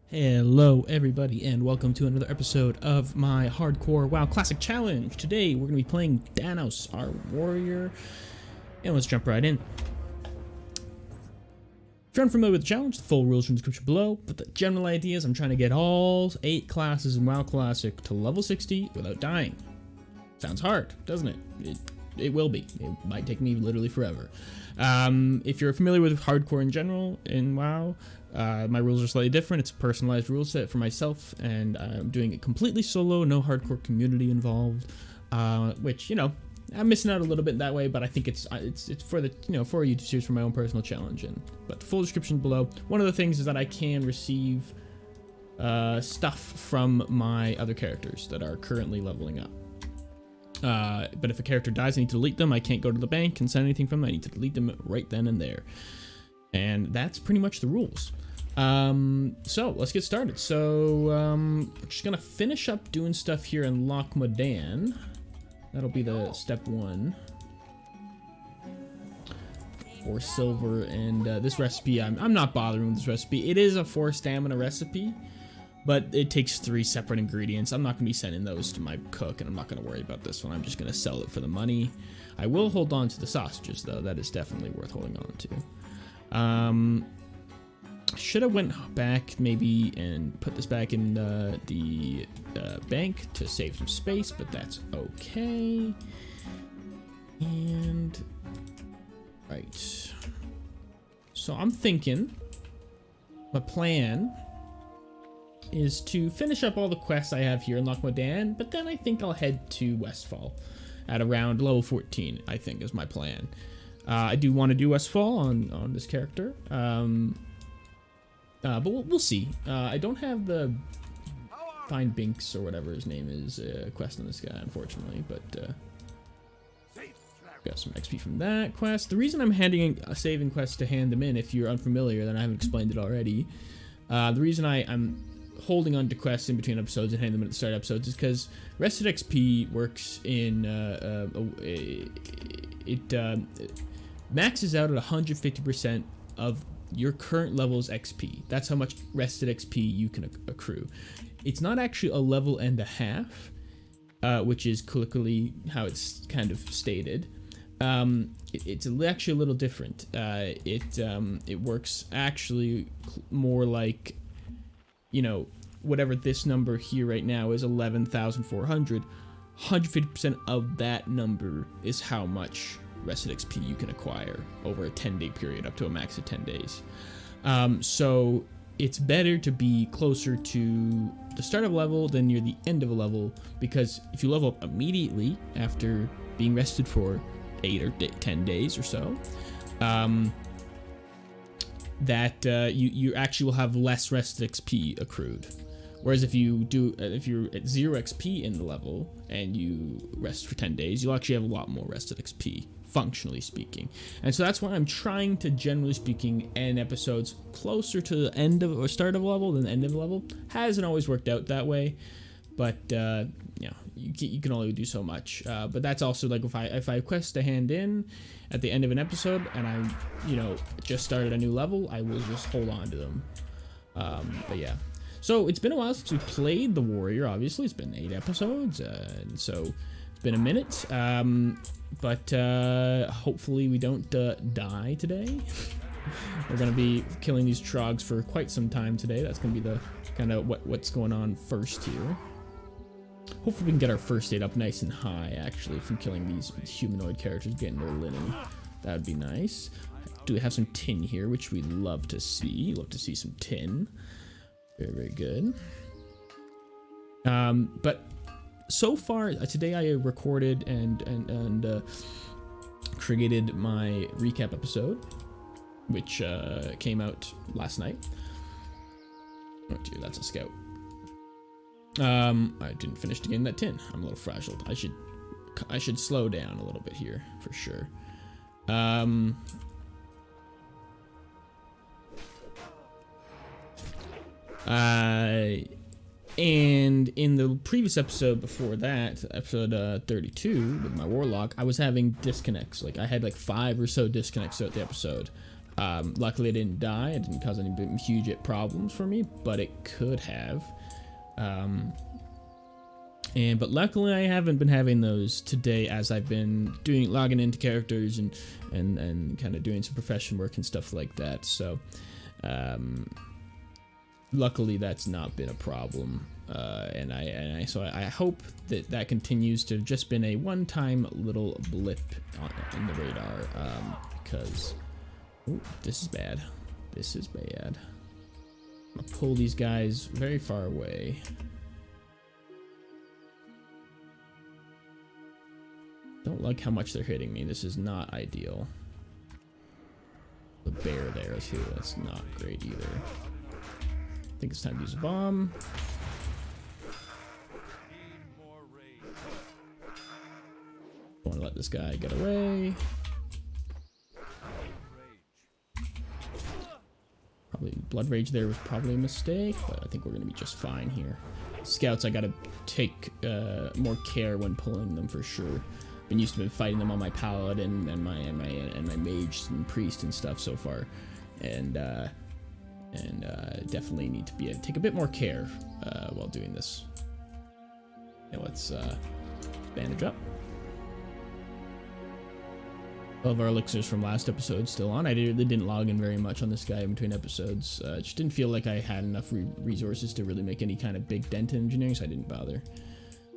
Hello everybody and welcome to another episode of my hardcore WoW Classic Challenge. Today we're going to be playing Danos, our warrior, and let's jump right in. If you're unfamiliar with the challenge, the full rules are in the description below, but the general idea is I'm trying to get all 8 classes in WoW Classic to level 60 without dying. Sounds hard, doesn't it? It will be. It might take me literally forever. If you're familiar with hardcore in general in WoW, my rules are slightly different. It's a personalized rule set for myself, and I'm doing it completely solo, no hardcore community involved, which, you know, I'm missing out a little bit that way, but I think it's for the, you know, for you to choose for my own personal challenge. But the full description below. One of the things is that I can receive stuff from my other characters that are currently leveling up. But if a character dies, I need to delete them. I can't go to the bank and send anything from them. I need to delete them right then and there. And that's pretty much the rules. So let's get started. So I'm just gonna finish up doing stuff here in Loch Modan. That'll be the step 1 for silver. And this recipe, I'm not bothering with this recipe. It is a 4 stamina recipe, but it takes 3 separate ingredients. I'm not going to be sending those to my cook, and I'm not going to worry about this one. I'm just going to sell it for the money. I will hold on to the sausages, though. That is definitely worth holding on to. Should have went back maybe and put this back in the bank to save some space, but that's okay. And right. So I'm thinking my plan is to finish up all the quests I have here in Loch Modan, but then I think I'll head to Westfall at around level 14, I think is my plan. I do want to do Westfall on this character, but we'll see. I don't have the Find Binks or whatever his name is quest on this guy, unfortunately, but got some XP from that quest. The reason I'm handing a saving quest to hand them in, if you're unfamiliar, then I haven't explained it already. The reason I'm holding on to quests in between episodes and handing them at the start of episodes is because rested XP works in it maxes out at 150% of your current level's XP. That's how much rested XP you can accrue. It's not actually a level and a half, which is colloquially how it's kind of stated. It's actually a little different. It works actually more like, you know, whatever this number here right now is, 11,400. 150% of that number is how much rested XP you can acquire over a 10-day period, up to a max of 10 days. So it's better to be closer to the start of a level than near the end of a level, because if you level up immediately after being rested for 8 or 10 days or so, you actually will have less rested XP accrued. Whereas if you're at 0 XP in the level and you rest for 10 days, you'll actually have a lot more rested XP, functionally speaking. And so that's why I'm trying to, generally speaking, end episodes closer to the end of or start of a level than the end of a level. Hasn't always worked out that way, but you know, you can only do so much. But that's also like if I quest a hand in at the end of an episode and I, you know, just started a new level, I will just hold on to them. But yeah. So it's been a while since we played the warrior. Obviously, it's been 8 episodes, and so it's been a minute. But hopefully we don't die today. We're gonna be killing these trogs for quite some time today. That's gonna be the kind of what's going on first here. Hopefully we can get our first aid up nice and high, actually, from killing these humanoid characters, getting their linen. That would be nice. Do we have some tin here, which we'd love to see. Love to see some tin. Very, very good. But so far today I recorded and created my recap episode, which came out last night. Oh dear, that's a scout. I didn't finish getting that tin. I'm a little frazzled. I should slow down a little bit here for sure. And in the previous episode before that, episode 32 with my warlock, I was having disconnects. Like I had like 5 or so disconnects throughout the episode. Luckily, I didn't die. It didn't cause any huge problems for me, but it could have. But luckily, I haven't been having those today, as I've been logging into characters and kind of doing some profession work and stuff like that. So, luckily, that's not been a problem. So I hope that continues to have just been a one-time little blip in the radar, because ooh, this is bad. This is bad. I'm gonna pull these guys very far away. Don't like how much they're hitting me. This is not ideal. The bear there too. That's not great either. I think it's time to use a bomb. I want to let this guy get away. Probably Blood Rage there was probably a mistake, but I think we're gonna be just fine here. Scouts, I gotta take more care when pulling them for sure. Been used to fighting them on my paladin and my mage and priest and stuff so far, and definitely need to take a bit more care while doing this. Okay, let's bandage up. All of our elixirs from last episode still on. I really didn't log in very much on this guy in between episodes. Just didn't feel like I had enough resources to really make any kind of big dent in engineering, so I didn't bother.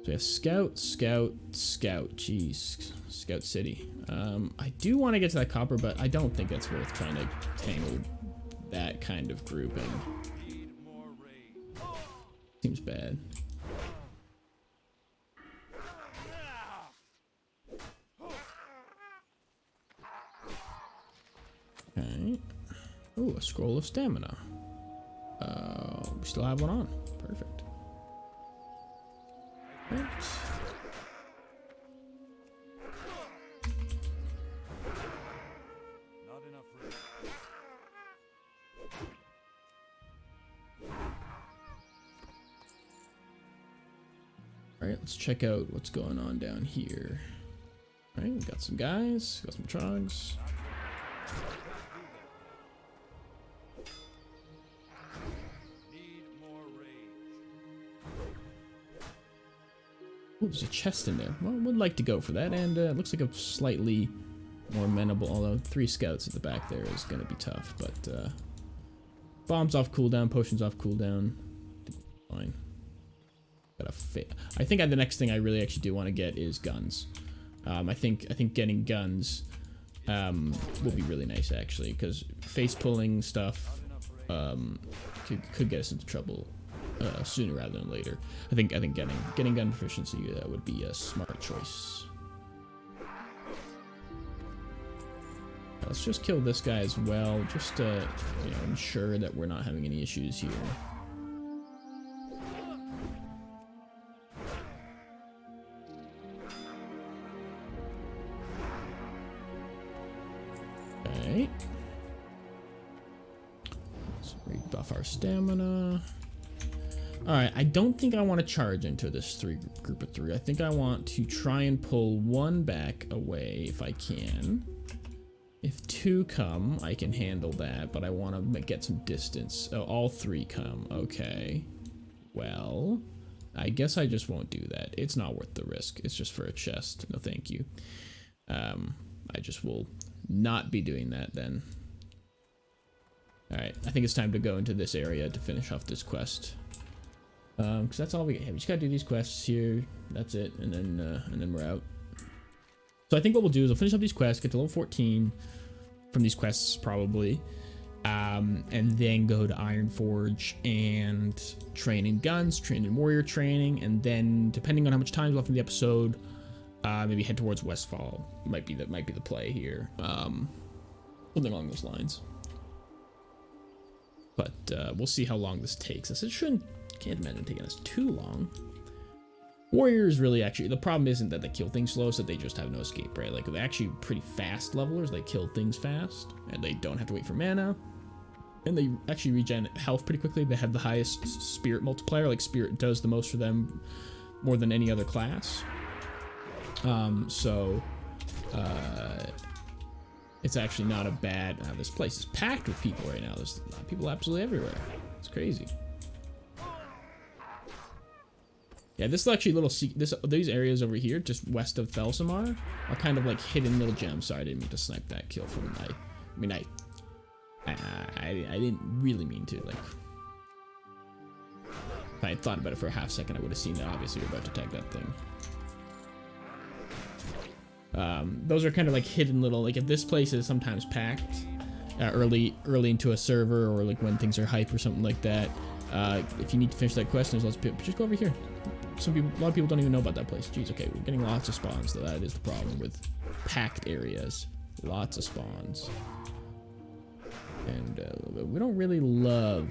So we have Scout. Jeez, Scout City. I do want to get to that copper, but I don't think it's worth trying to tangle that kind of grouping. Seems bad. Okay. Ooh, a scroll of stamina. We still have one on. Perfect. Right. Not enough room. All right, let's check out what's going on down here. All right, we got some guys, got some trogs. Ooh, there's a chest in there. Well, would like to go for that, and it looks like a slightly more amenable, although 3 scouts at the back there is going to be tough, but bombs off cooldown, potions off cooldown. Fine. I think the next thing I really actually do want to get is guns. I think getting guns will be really nice, actually, because face pulling stuff could get us into trouble sooner rather than later. I think getting gun proficiency would be a smart choice. Let's just kill this guy as well, just to ensure that we're not having any issues here. Okay. Let's rebuff our stamina. Alright, I don't think I want to charge into this group of 3. I think I want to try and pull 1 back away if I can. If 2 come, I can handle that, but I want to get some distance. Oh, all 3 come. Okay. Well, I guess I just won't do that. It's not worth the risk. It's just for a chest. No, thank you. I just will not be doing that then. Alright, I think it's time to go into this area to finish off this quest. Because that's all we get. We just gotta do these quests here. That's it, and then we're out. So I think what we'll do is we'll finish up these quests, get to level 14 from these quests probably, and then go to Ironforge and train in guns, train in warrior training, and then depending on how much time is left in the episode, maybe head towards Westfall. Might be the play here. Something along those lines. But we'll see how long this takes us. Can't imagine taking us too long. Warriors really actually, the problem isn't that they kill things slow, so they just have no escape, right? Like, they're actually pretty fast levelers. They kill things fast, and they don't have to wait for mana. And they actually regen health pretty quickly. They have the highest spirit multiplier. Like, spirit does the most for them more than any other class. it's actually not a bad. This place is packed with people right now. There's people absolutely everywhere. It's crazy. Yeah, this is actually these areas over here, just west of Felsamar, are kind of like hidden little gems. Sorry, I didn't mean to snipe that kill from I didn't really mean to. Like, if I had thought about it for a half second, I would have seen that. Obviously, we're about to tag that thing. Those are kind of like hidden little, like if this place is sometimes packed early into a server, or like when things are hype or something like that. If you need to finish that quest, there's lots of people. Just go over here. A lot of people don't even know about that place. Jeez, okay, we're getting lots of spawns, though. That is the problem with packed areas. Lots of spawns. And we don't really love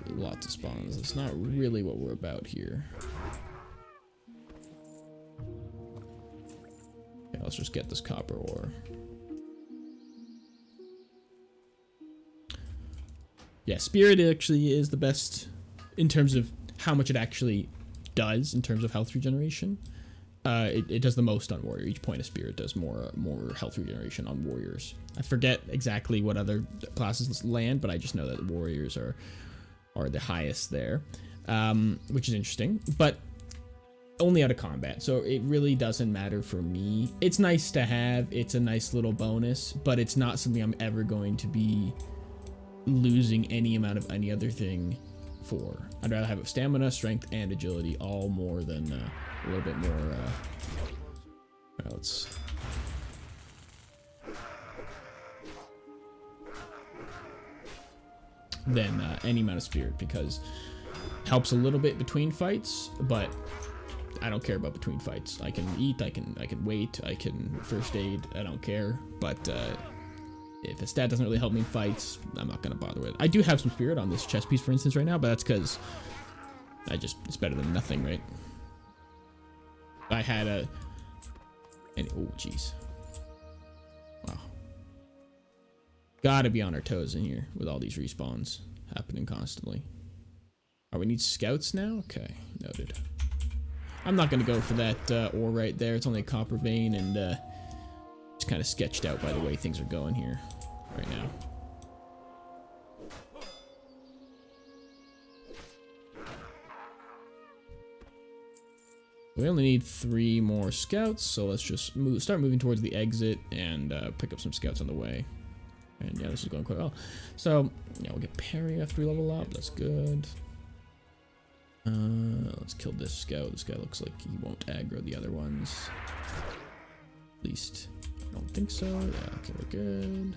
lots of spawns. It's not really what we're about here. Okay, let's just get this copper ore. Yeah, Spirit actually is the best in terms of how much it actually does in terms of health regeneration. It does the most on warrior. Each point of Spirit does more health regeneration on warriors. I forget exactly what other classes land, but I just know that the warriors are the highest there, which is interesting. But only out of combat, so it really doesn't matter for me. It's nice to have. It's a nice little bonus, but it's not something I'm ever going to be losing any amount of any other thing for. I'd rather have stamina, strength, and agility, all more than a little bit more. Well, let's. Than any amount of Spirit, because it helps a little bit between fights, but I don't care about between fights. I can eat, I can wait, I can first aid, I don't care. But if a stat doesn't really help me in fights, I'm not gonna bother with it. I do have some Spirit on this chest piece, for instance, right now, but that's because it's better than nothing, right? I had oh jeez. Wow. Gotta be on our toes in here with all these respawns happening constantly. Oh, we need scouts now? Okay, noted. I'm not gonna go for that ore right there. It's only a copper vein, and it's kind of sketched out by the way things are going here right now. We only need 3 more scouts, so let's just start moving towards the exit and pick up some scouts on the way. And yeah, this is going quite well. So yeah, we'll get parry after we level up. That's good. Let's kill this scout. This guy looks like he won't aggro the other ones. At least I don't think so. Yeah, okay, we're good.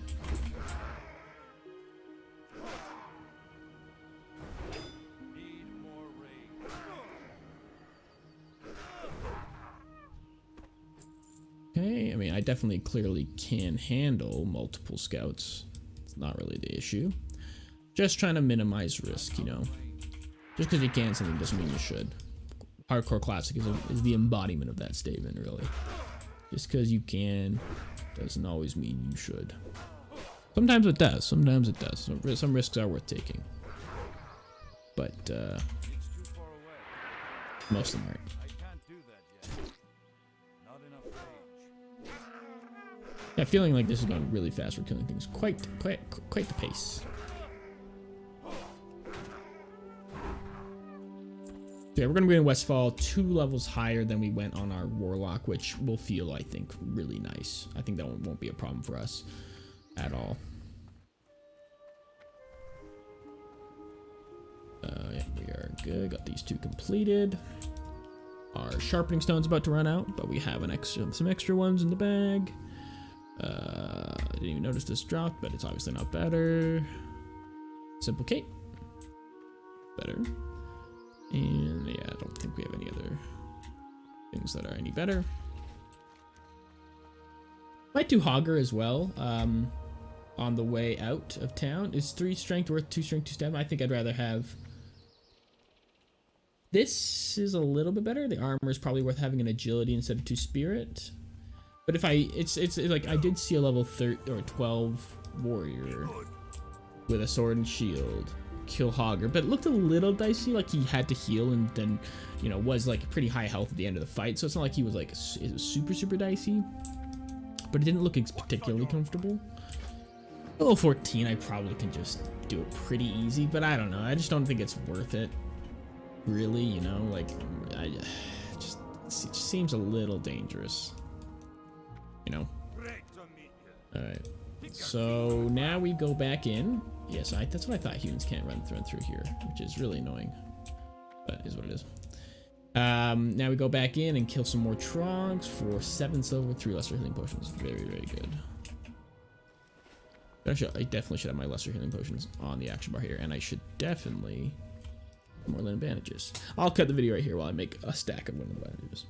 Okay, I mean, I definitely clearly can handle multiple scouts. It's not really the issue. Just trying to minimize risk, you know. Just because you can something doesn't mean you should. Hardcore Classic is the embodiment of that statement, really. Just because you can doesn't always mean you should. Sometimes it does. Sometimes it does. Some risks are worth taking. But most of them aren't. Yeah, feeling like this is going really fast. We're killing things quite the pace. So yeah, we're going to be in Westfall 2 levels higher than we went on our Warlock, which will feel, I think, really nice. I think that won't be a problem for us at all. Yeah, we are good. Got these 2 completed. Our sharpening stone's about to run out, but we have some extra ones in the bag. I didn't even notice this dropped, but it's obviously not better. Simple cape. Better. And yeah, I don't think we have any other things that are any better. Might do Hogger as well. On the way out of town. Is 3 strength worth 2 strength, 2 stamina? I think I'd rather have. This is a little bit better. The armor is probably worth having an agility instead of 2 spirit. But if it's like I did see a level 13 or 12 warrior with a sword and shield kill Hogger, but it looked a little dicey, like he had to heal and then, you know, was like pretty high health at the end of the fight. So it's not like he was like it was super dicey, but it didn't look particularly comfortable. Level 14, I probably can just do it pretty easy, but I don't know. I just don't think it's worth it. Really, you know, like, it just seems a little dangerous. You know? Alright. So now we go back in. Yes, that's what I thought. Humans can't run through here, which is really annoying. But it is what it is. Now we go back in and kill some more Tronks for 7 silver, 3 lesser healing potions. Very, very good. I definitely should have my lesser healing potions on the action bar here, and I should definitely more linen bandages. I'll cut the video right here while I make a stack of linen bandages.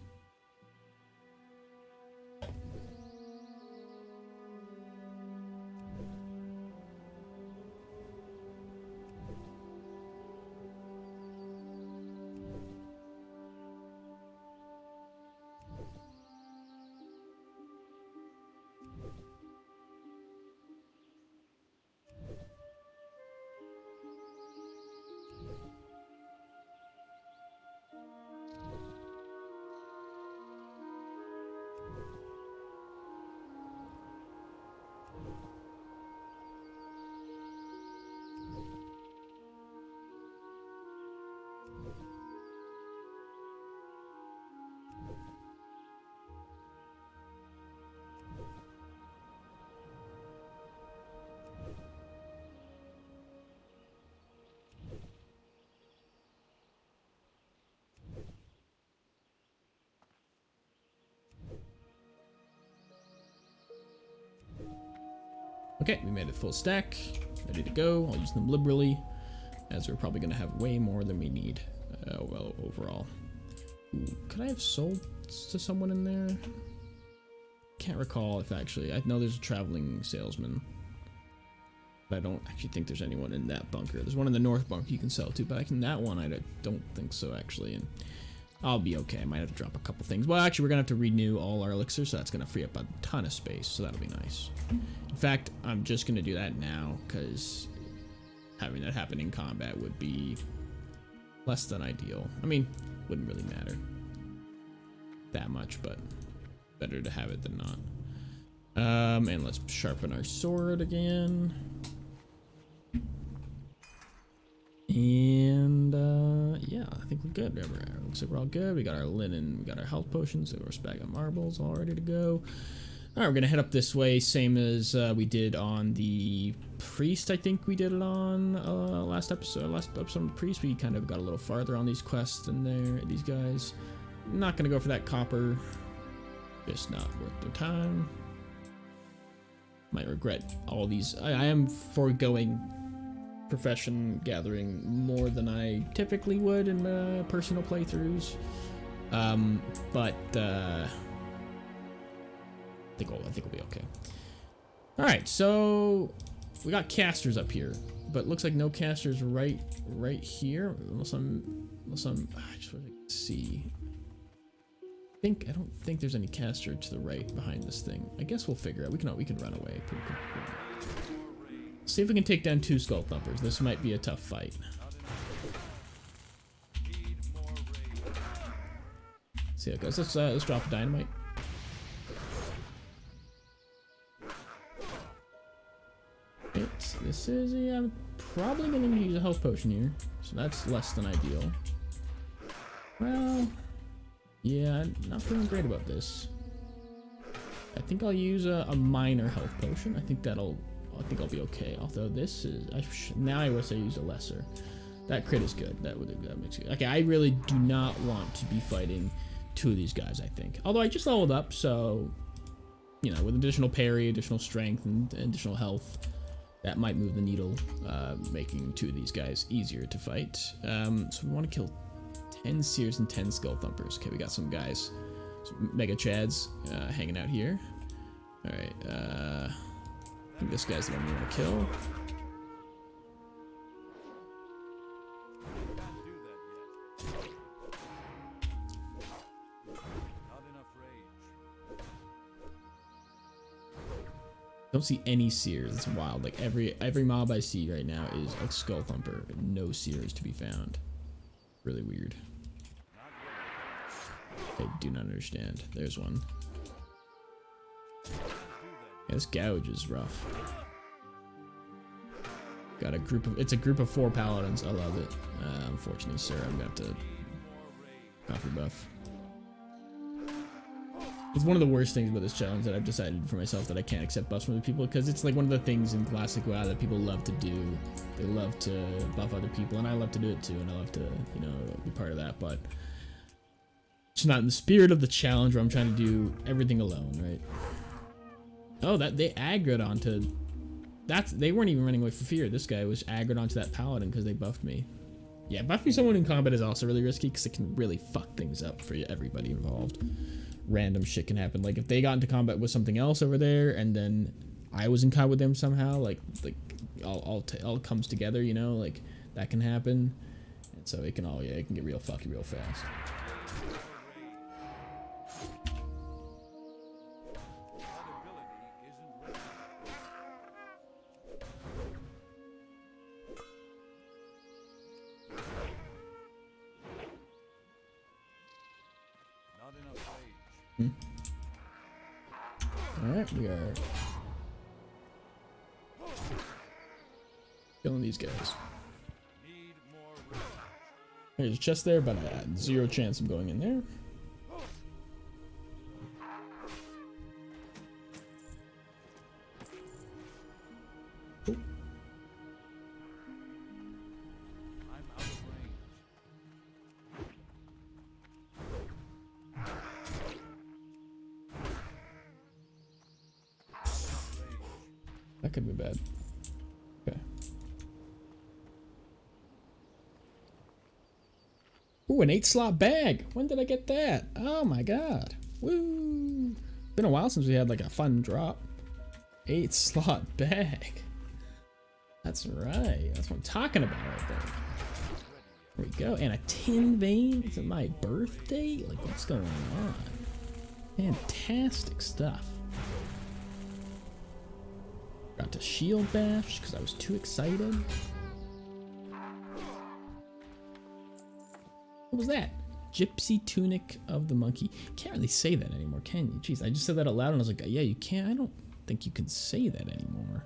Okay, we made a full stack, ready to go. I'll use them liberally, as we're probably gonna have way more than we need, well, overall. Ooh, could I have sold to someone in there? Can't recall if actually, I know there's a traveling salesman, but I don't actually think there's anyone in that bunker. There's one in the north bunker you can sell to, but in that one, I don't think so actually, and I'll be okay. I might have to drop a couple things. Well, actually, we're gonna have to renew all our elixirs, so that's gonna free up a ton of space, so that'll be nice. In fact, I'm just gonna do that now, because having that happen in combat would be less than ideal. I mean, wouldn't really matter that much, but better to have it than not. And let's sharpen our sword again. And yeah, I think we're good. Looks like we're all good. We got our linen, we got our health potions, so we're a bag of marbles all ready to go. All right, we're gonna head up this way, same as we did on the priest. I think we did it on last episode on the priest. We kind of got a little farther on these quests than these guys. Not gonna go for that copper. Just not worth the time. Might regret all these. I am foregoing profession gathering more than I typically would in personal playthroughs, but I think we'll be okay. All right, so we got casters up here, but looks like no casters right here. Unless I'm I just want to see. I don't think there's any caster to the right behind this thing. I guess we'll figure out. We can run away pretty quickly. See if we can take down 2 skull thumpers. This might be a tough fight. See how it goes. Let's drop a dynamite. This is I'm probably gonna use a health potion here, so that's less than ideal. Well, yeah, I'm not feeling great about this. I think I'll use a minor health potion. I think I'll be okay. Although this is, now I wish I used a lesser. That crit is good. That makes it. Okay, I really do not want to be fighting 2 of these guys. I think. Although I just leveled up, so you know, with additional parry, additional strength, and additional health, that might move the needle, making 2 of these guys easier to fight. So we want to kill 10 seers and 10 skull thumpers. Okay, we got some guys, some mega chads, hanging out here. All right. I think this guy's the one we want to kill. Don't see any seers. It's wild. Like every mob I see right now is a skull thumper. No seers to be found. Really weird. I do not understand. There's one. Yeah, this gouge is rough. Got a group of, it's a group of 4 paladins. I love it. Unfortunately, sir, I'm gonna have to copy buff. It's one of the worst things about this challenge that I've decided for myself that I can't accept buffs from other people, because it's like one of the things in classic WoW that people love to do. They love to buff other people, and I love to do it too, and I love to, you know, be part of that, but it's not in the spirit of the challenge where I'm trying to do everything alone, right? Oh, that they aggroed onto, they weren't even running away for fear. This guy was aggroed onto that paladin because they buffed me. Yeah, buffing someone in combat is also really risky because it can really fuck things up for everybody involved. Random shit can happen. Like if they got into combat with something else over there, and then I was in combat with them somehow, like all comes together, you know, like that can happen, and so it can all, yeah, it can get real fucky real fast. Alright, we are killing these guys. There's a chest there, but I had 0 chance of going in there. Oh. That could be bad. Okay. Ooh, an 8-slot bag. When did I get that? Oh my god. Woo. Been a while since we had like a fun drop. 8-slot bag. That's right. That's what I'm talking about right there. There we go. And a tin vein. Is it my birthday? Like, what's going on? Fantastic stuff. Got to shield bash because I was too excited. What was that? Gypsy tunic of the monkey. Can't really say that anymore, can you? Jeez, I just said that out loud and I was like, yeah, you can't. I don't think you can say that anymore.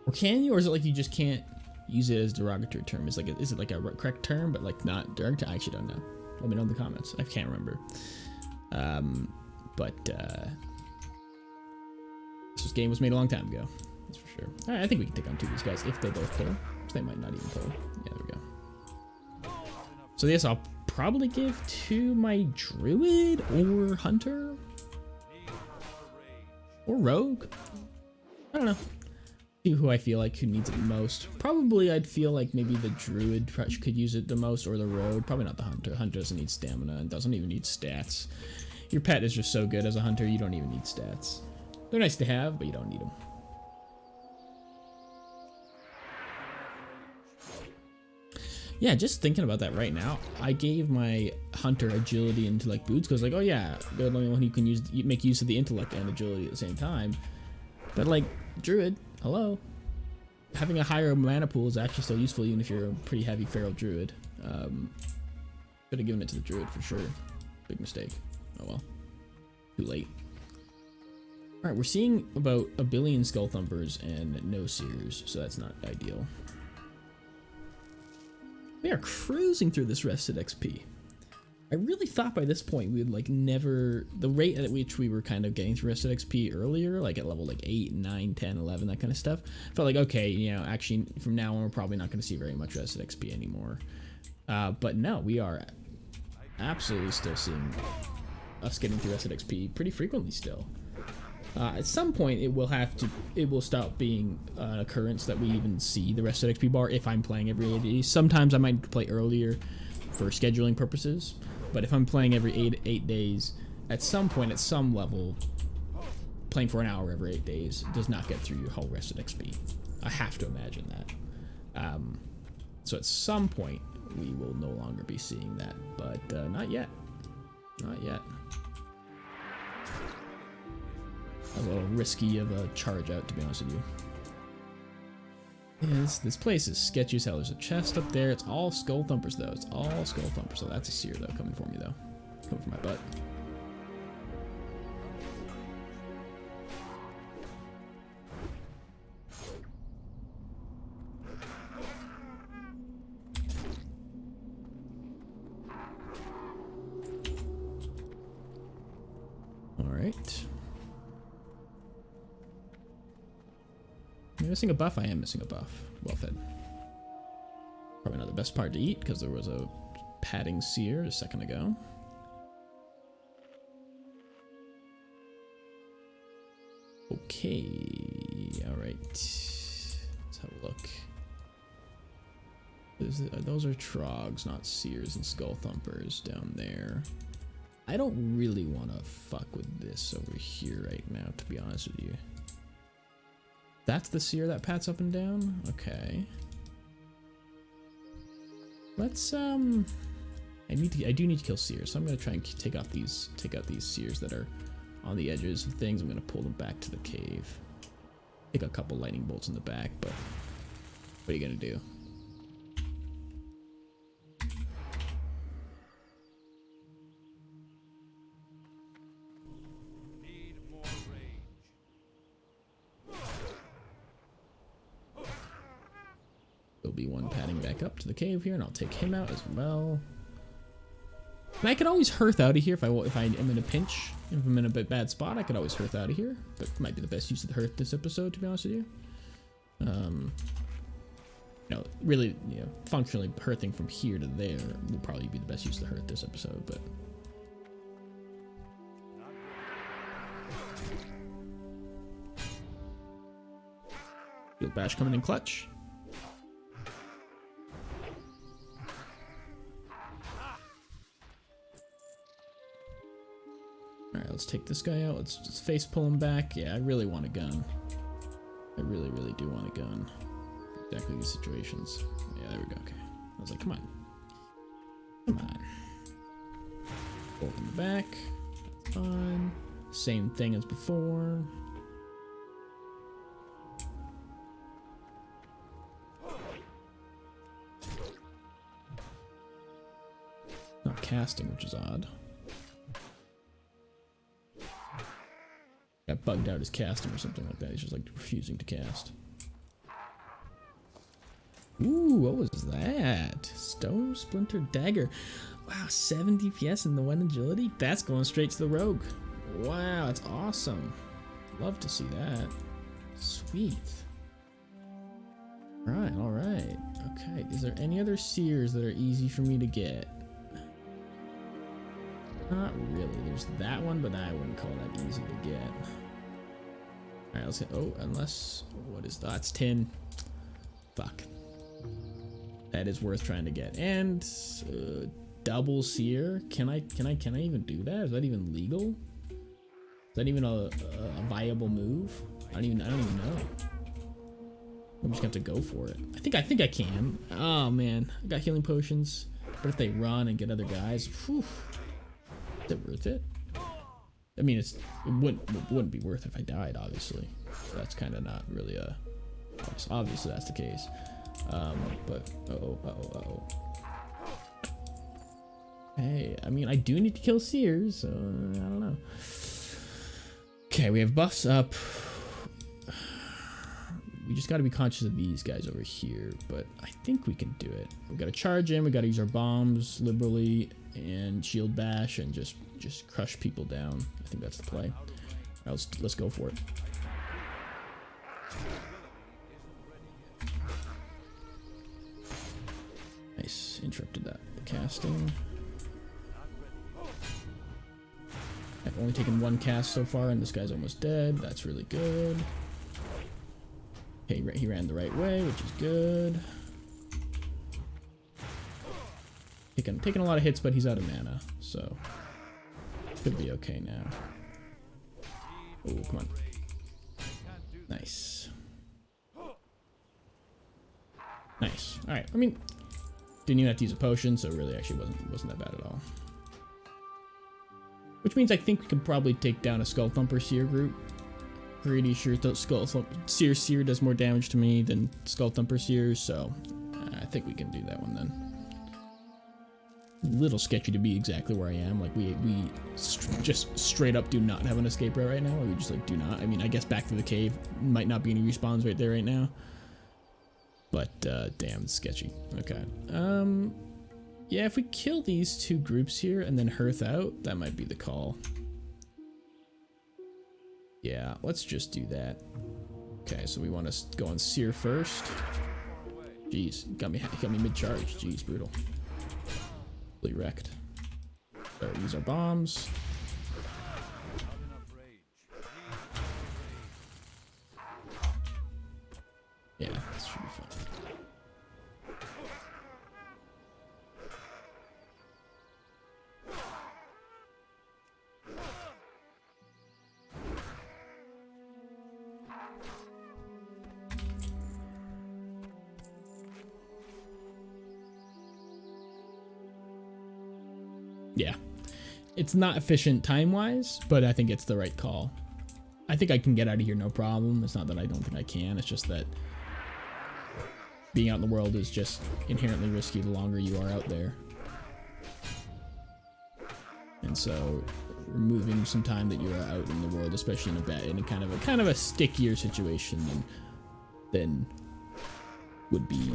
Or can you? Or is it like you just can't use it as a derogatory term? Is it like a correct term, but like not derogatory? I actually don't know. Let me know in the comments. I can't remember. This game was made a long time ago. That's for sure. All right, I think we can take on 2 of these guys if they both pull. They might not even pull. Yeah, there we go. So yes, I'll probably give to my druid or hunter or rogue. I don't know. See who I feel like who needs it the most. Probably I'd feel like maybe the druid could use it the most, or the rogue. Probably not the hunter. Hunter doesn't need stamina and doesn't even need stats. Your pet is just so good as a hunter, you don't even need stats. They're nice to have, but you don't need them. Yeah, just thinking about that right now, I gave my hunter agility into like boots because like, oh yeah, they're the only one who can make use of the intellect and agility at the same time. But like druid, hello, having a higher mana pool is actually still useful even if you're a pretty heavy feral druid. Could have given it to the druid for sure. Big mistake. Oh well, too late. All right, we're seeing about 1 billion skull thumpers and no seers, so that's not ideal. We are cruising through this rested XP. I really thought by this point we would like never, the rate at which we were kind of getting through rested XP earlier, like at level like 8, 9, 10, 11, that kind of stuff, felt like, okay, you know, actually from now on we're probably not going to see very much rested XP anymore. But no, we are absolutely still seeing us getting through rested XP pretty frequently still. At some point it will stop being an occurrence that we even see the rested XP bar if I'm playing every 8 days. Sometimes I might play earlier for scheduling purposes, but if I'm playing every 8 days, at some point, at some level, playing for an hour every 8 days does not get through your whole rested XP. I have to imagine that. So at some point we will no longer be seeing that, but not yet. Not yet. A little risky of a charge out, to be honest with you. Yeah, this place is sketchy as hell. There's a chest up there. It's all skull thumpers, though. It's all skull thumpers. So that's a seer, though, coming for me, though. Coming for my butt. right. Am I missing a buff? I am missing a buff. Well fed. Probably not the best part to eat because there was a padding sear a second ago. Okay, alright. Let's have a look. Those are trogs, not seers and skull thumpers down there. I don't really want to fuck with this over here right now, to be honest with you. That's the seer that pats up and down? Okay. Let's I do need to kill seers, so I'm gonna try and take out these seers that are on the edges of things. I'm gonna pull them back to the cave. Take a couple lightning bolts in the back, but what are you gonna do? There'll be one padding back up to the cave here, and I'll take him out as well. And I could always hearth out of here if I am in a pinch. If I'm in a bad spot, I could always hearth out of here. But it might be the best use of the hearth this episode, to be honest with you. Really, functionally hearthing from here to there will probably be the best use of the hearth this episode. But Field Bash coming in clutch. Alright, let's take this guy out. Let's just face pull him back. Yeah, I really want a gun. I really, really do want a gun. Exactly these situations. Yeah, there we go. Okay. I was like, come on. Come on. Bolt in the back. That's fine. Same thing as before. Not casting, which is odd. Got bugged out his casting or something like that. He's just like refusing to cast. Ooh, what was that? Stone Splinter Dagger. Wow, 7 DPS and the 1 agility? That's going straight to the rogue. Wow, that's awesome. Love to see that. Sweet. Alright. Okay, is there any other seers that are easy for me to get? Not really. There's that one, but I wouldn't call that easy to get. Alright, let's get. Oh, unless. What is that? That's tin. Fuck. That is worth trying to get. And double seer. Can I even do that? Is that even legal? Is that even a viable move? I don't even know. I'm just gonna have to go for it. I think I can. Oh man, I got healing potions. But if they run and get other guys, whew. Is it worth it? I mean, it wouldn't be worth it if I died, obviously. So that's kind of not really a. Obviously, that's the case. But hey, I mean, I do need to kill seers, so I don't know. Okay, we have buffs up. We just got to be conscious of these guys over here, but I think we can do it. We got to charge in. We got to use our bombs liberally and shield bash and just crush people down. I think that's the play. All right, let's go for it. Nice, interrupted that. The casting. I've only taken 1 cast so far, and this guy's almost dead. That's really good. Okay, he ran the right way, which is good. Taking a lot of hits, but he's out of mana, so could be okay now. Oh, come on. Nice. Nice. All right. I mean, didn't even have to use a potion, so really actually wasn't that bad at all. Which means I think we can probably take down a Skull Thumper Seer group. Pretty sure Seer does more damage to me than Skull Thumper Seer, so I think we can do that one then. A little sketchy to be exactly where I am. Like we just straight up do not have an escape route right now, or we just like do not. I mean, I guess back to the cave might not be any respawns right there right now, but damn, it's sketchy. Okay. Yeah, if we kill these 2 groups here and then hearth out, that might be the call. Yeah, let's just do that. Okay, so we want to go on Seer first. Jeez, got me mid-charge. Jeez, brutal. Really wrecked. So use our bombs. Yeah, this should be fun. Yeah, it's not efficient time-wise, but I think it's the right call. I think I can get out of here no problem. It's not that I don't think I can, it's just that being out in the world is just inherently risky the longer you are out there. And so removing some time that you are out in the world, especially in a kind of a stickier situation than would be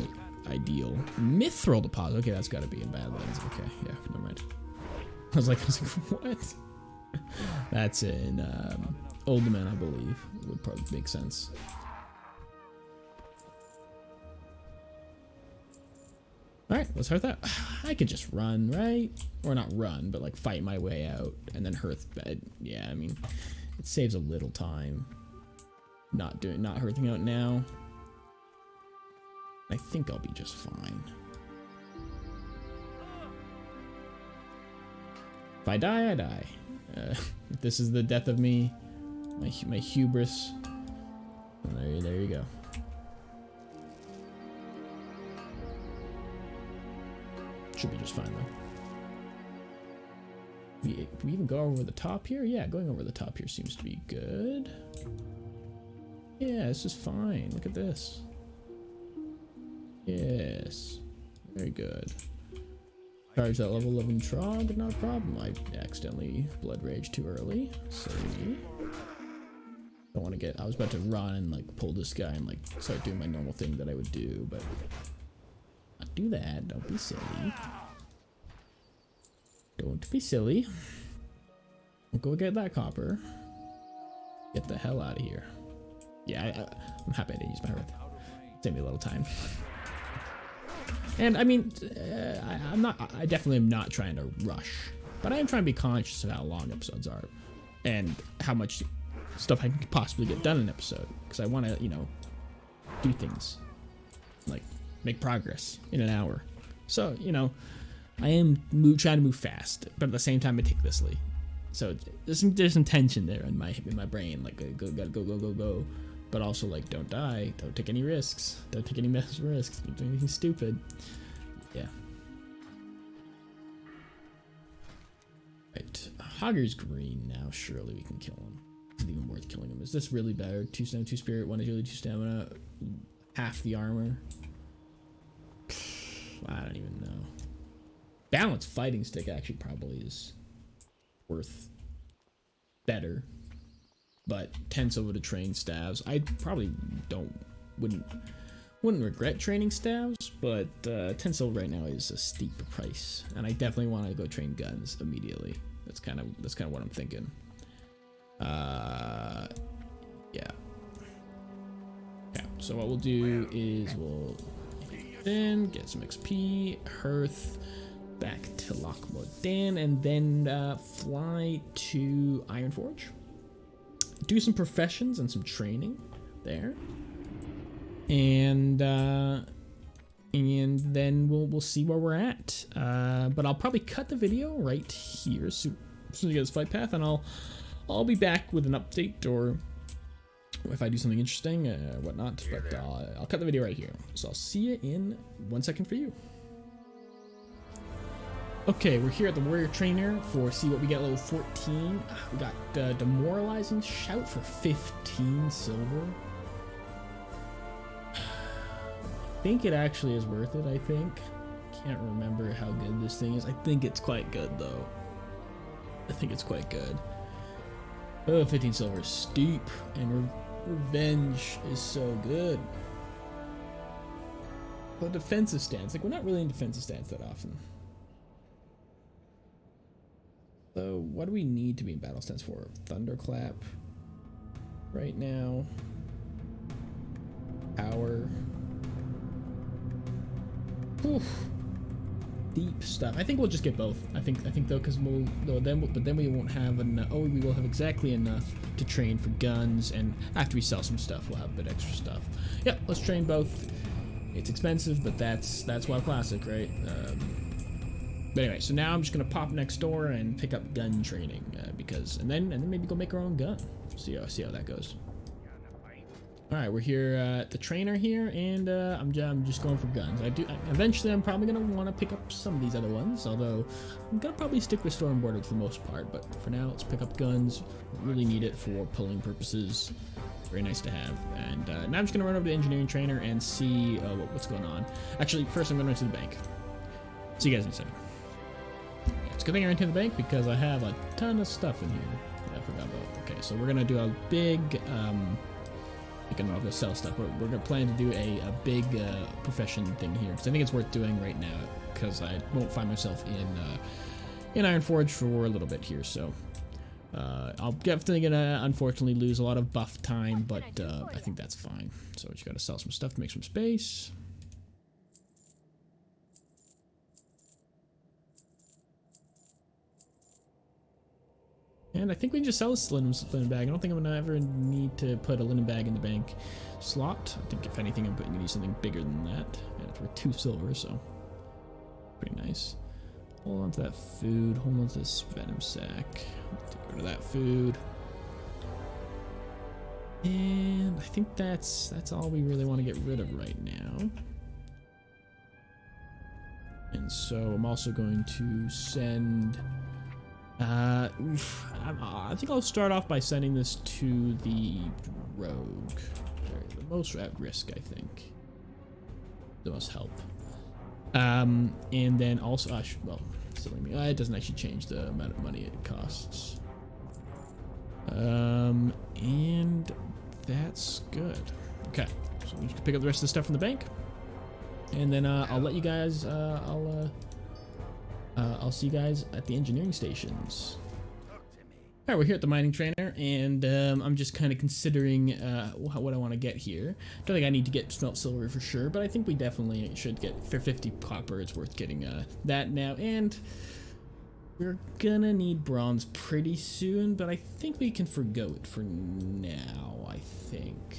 ideal. Mithril deposit. Okay, that's got to be in Badlands. Okay, yeah, never mind. I was like, what? That's in Oldman, I believe. Would probably make sense. Alright, let's hurt that. I could just run, right? Or not run, but like fight my way out and then hearth bed. Yeah, I mean, it saves a little time. Not hearthing out now. I think I'll be just fine. If I die, I die. If this is the death of me, my hubris, there you go. Should be just fine though. Can we even go over the top here? Yeah, going over the top here seems to be good. Yeah, this is fine. Look at this. Yes. Very good. Charge that level 11 Trog, not a problem. I accidentally blood rage too early. Sorry. Don't want to get. I was about to run and like pull this guy and like start doing my normal thing that I would do, but not do that. Don't be silly. Don't be silly. We'll go get that copper. Get the hell out of here. Yeah, I'm happy I didn't use my hearth. Save me a little time. And I mean, I definitely am not trying to rush, but I am trying to be conscious of how long episodes are and how much stuff I can possibly get done in an episode, because I want to, you know, do things like make progress in an hour. So, you know, I am trying to move fast, but at the same time meticulously. So there's some tension there in my brain, like gotta go, but also like don't die, don't take any risks, don't take any massive risks, don't do anything stupid. Yeah. Right, Hogger's green now. Surely we can kill him. Is it even worth killing him? Is this really better? 2 stamina, 2 spirit, 1 agility, 2 stamina, half the armor. I don't even know. Balanced fighting stick actually probably is worth better, but 10 silver to train staves. I probably wouldn't regret training staves, but 10 silver right now is a steep price, and I definitely want to go train guns immediately. That's kind of what I'm thinking. Yeah. So what we'll do is we'll then get some XP, hearth, back to Loch Modan, and then fly to Ironforge. Do some professions and some training there, and then we'll see where we're at. But I'll probably cut the video right here as soon as I get this fight path, and I'll be back with an update, or if I do something interesting, whatnot. But I'll cut the video right here. So I'll see you in 1 second for you. Okay, we're here at the Warrior Trainer for see what we get level 14. We got Demoralizing Shout for 15 silver. I think it actually is worth it, I think. Can't remember how good this thing is. I think it's quite good, though. I think it's quite good. Oh, 15 silver is steep, and Revenge is so good. But defensive stance, like we're not really in defensive stance that often. So what do we need to be in battle stance for? Thunderclap. right now. Power. Oof. Deep stuff. I think we'll just get both. I think though, because then we won't have enough. Oh, we will have exactly enough to train for guns, and after we sell some stuff, we'll have a bit extra stuff. Yep, let's train both. It's expensive, but that's WoW Classic, right? But anyway, so now I'm just gonna pop next door and pick up gun training and then maybe go make our own gun. See how that goes. All right, we're here at the trainer here, and I'm just going for guns. Eventually I'm probably gonna want to pick up some of these other ones, although I'm gonna probably stick with Stormborder for the most part. But for now, let's pick up guns. Really need it for pulling purposes. Very nice to have. And now I'm just gonna run over to the engineering trainer and see what's going on. Actually, first I'm gonna run to the bank. See you guys in a second. It's a good thing I ran to the bank because I have a ton of stuff in here that I forgot about. Okay, so we're gonna do a big. I don't know if we'll sell stuff. We're gonna plan to do a big profession thing here because I think it's worth doing right now because I won't find myself in Ironforge for a little bit here. So I'll definitely gonna unfortunately lose a lot of buff time, but I think that's fine. So we just gotta sell some stuff to make some space. And I think we can just sell this linen bag. I don't think I'm gonna ever need to put a linen bag in the bank slot. I think if anything, I'm gonna need something bigger than that. And it's worth 2 silver, so pretty nice. Hold on to that food. Hold on to this venom sack. Take rid of that food. And I think that's all we really want to get rid of right now. And so I'm also going to send. I think I'll start off by sending this to the rogue. They're the most at risk, I think. The most help. And then also, well, it doesn't actually change the amount of money it costs. And that's good. Okay, so we can pick up the rest of the stuff from the bank, and then I'll let you guys. I'll see you guys at the engineering stations. All right, we're here at the mining trainer, and I'm just kind of considering what I want to get here. Don't think I need to get smelt silver for sure, but I think we definitely should get for 50 copper. It's worth getting that now, and we're gonna need bronze pretty soon, but I think we can forgo it for now. I think.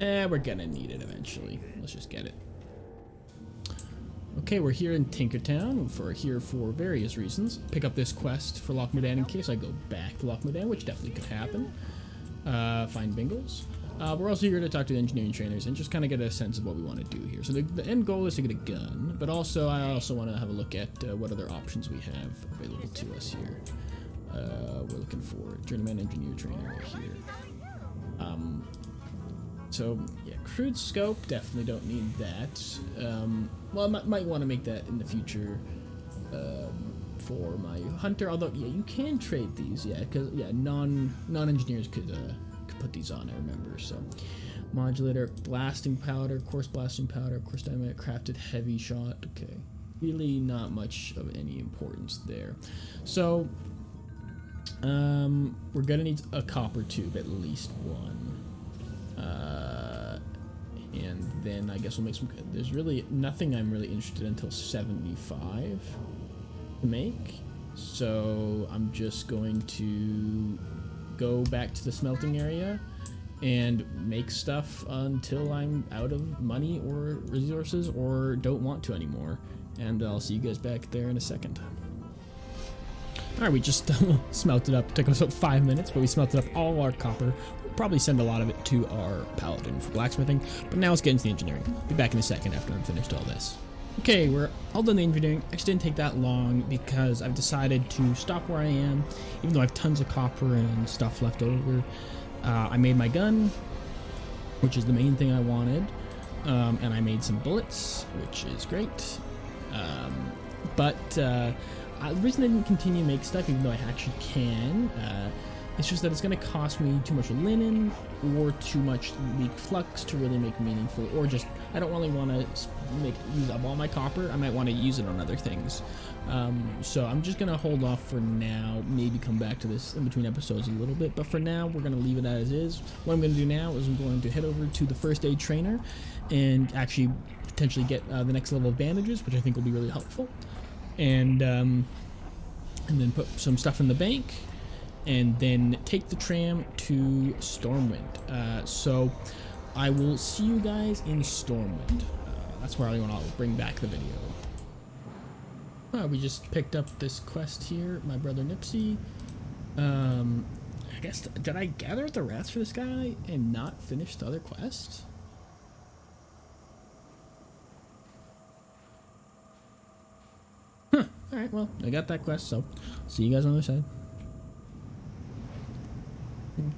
We're gonna need it eventually. Let's just get it. Okay, we're here in Tinkertown. We're here for various reasons. Pick up this quest for Loch Modan in case I go back to Loch Modan, which definitely could happen. Find Bingles. We're also here to talk to the engineering trainers and just kind of get a sense of what we want to do here. So the end goal is to get a gun, but also I also want to have a look at what other options we have available to us here. We're looking for journeyman engineer trainer right here. So yeah, crude scope, definitely don't need that. Well, I might want to make that in the future for my hunter. Although yeah, you can trade these, yeah, because yeah, non-engineers could put these on. I remember. So modulator, blasting powder, coarse blasting powder, coarse dynamite, crafted heavy shot. Okay, really not much of any importance there. So we're gonna need a copper tube, at least one. And then I guess we'll make some. There's really nothing I'm really interested in until 75 to make. So I'm just going to go back to the smelting area and make stuff until I'm out of money or resources or don't want to anymore. And I'll see you guys back there in a second. Alright, we just smelted up. It took us about 5 minutes, but we smelted up all our copper. We'll probably send a lot of it to our paladin for blacksmithing, but now let's get into the engineering. Be back in a second after I'm finished all this. Okay, we're all done the engineering. Actually didn't take that long because I've decided to stop where I am, even though I have tons of copper and stuff left over. I made my gun, which is the main thing I wanted, and I made some bullets, which is great. The reason I didn't continue to make stuff, even though I actually can, It's just that it's going to cost me too much linen or too much weak flux to really make meaningful, or just I don't really want to use up all my copper. I might want to use it on other things. So I'm just going to hold off for now, maybe come back to this in between episodes a little bit, but for now we're going to leave it as is. What I'm going to do now is I'm going to head over to the first aid trainer and actually potentially get the next level of bandages, which I think will be really helpful, and then put some stuff in the bank, and then take the tram to Stormwind. So I will see you guys in Stormwind. That's where I want to bring back the video. We just picked up this quest here, my brother Nipsey. I guess, did I gather the rats for this guy and not finish the other quest? Huh, alright, well, I got that quest, so see you guys on the other side.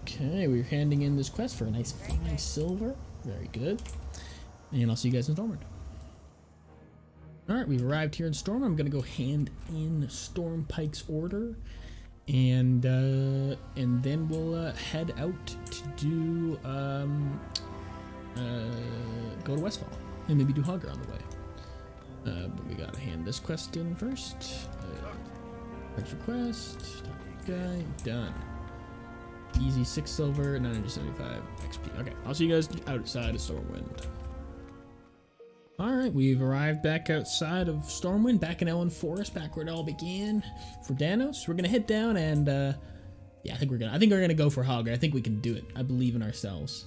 Okay, we're handing in this quest for a nice 5 silver. Very good. And I'll see you guys in Stormwind. Alright, we've arrived here in Storm. I'm going to go hand in Stormpike's order. And then we'll head out to do, go to Westfall. And maybe do Hogger on the way. But we gotta hand this quest in first. Extra quest. Guy. Done. Easy 6 silver, 975 XP. Okay, I'll see you guys outside of Stormwind. Alright, we've arrived back outside of Stormwind, back in Elwyn Forest, back where it all began for Danos. We're gonna head down and yeah, I think we're gonna go for Hogger. I think we can do it. I believe in ourselves.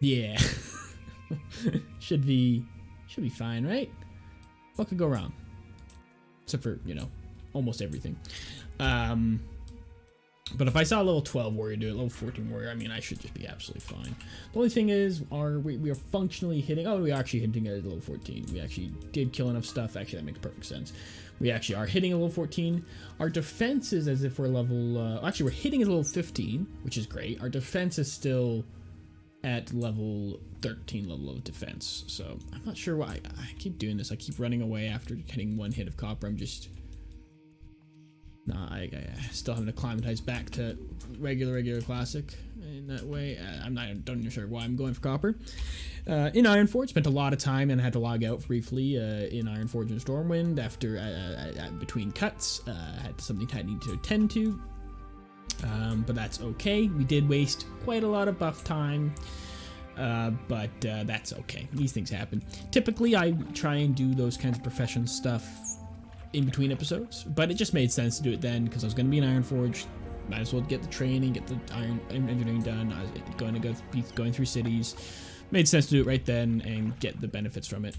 Yeah. should be fine, right? What could go wrong? Except for, you know, almost everything. But if I saw a level 12 warrior do it, level 14 warrior, I mean, I should just be absolutely fine. The only thing is, we are functionally hitting, oh, we are actually hitting at level 14. We actually did kill enough stuff. Actually, that makes perfect sense. We actually are hitting a level 14. Our defense is as if we're level, actually, we're hitting at level 15, which is great. Our defense is still at level 13 level of defense. So I'm not sure why I keep doing this. I keep running away after getting 1 hit of copper. I'm just... Nah, I still having to acclimatize back to regular classic in that way. Don't even sure why I'm going for copper. In Ironforge, spent a lot of time and had to log out briefly in Ironforge and Stormwind after between cuts. Had something I need to attend to, but that's okay. We did waste quite a lot of buff time, but that's okay. These things happen. Typically, I try and do those kinds of profession stuff in between episodes, but it just made sense to do it then because I was going to be in Ironforge. Might as well get the training, get the iron engineering done. I was going to be going through cities. Made sense to do it right then and get the benefits from it.